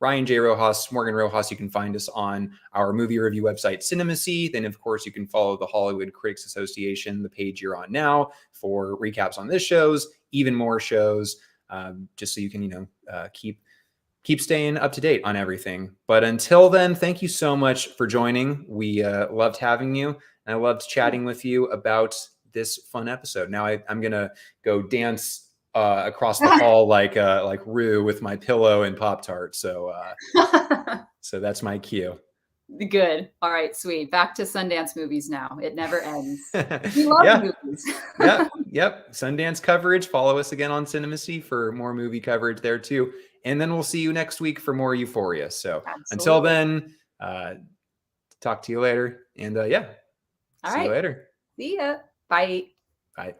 Ryan J. Rojas, Morgan Rojas. You can find us on our movie review website, Cinemacy. Then, of course, you can follow the Hollywood Critics Association, the page you're on now, for recaps on this shows, even more shows, just so you can, you know, keep staying up to date on everything. But until then, thank you so much for joining. We loved having you, and I loved chatting with you about this fun episode. Now I'm gonna go dance across the hall like Rue with my pillow and Pop-Tart. So so that's my cue. Good. All right, sweet. Back to Sundance movies now. It never ends. We love movies. Yep. Sundance coverage. Follow us again on Cinemacy for more movie coverage there too. And then we'll see you next week for more Euphoria. So until then, talk to you later. And see you later. See ya. Bye. Bye.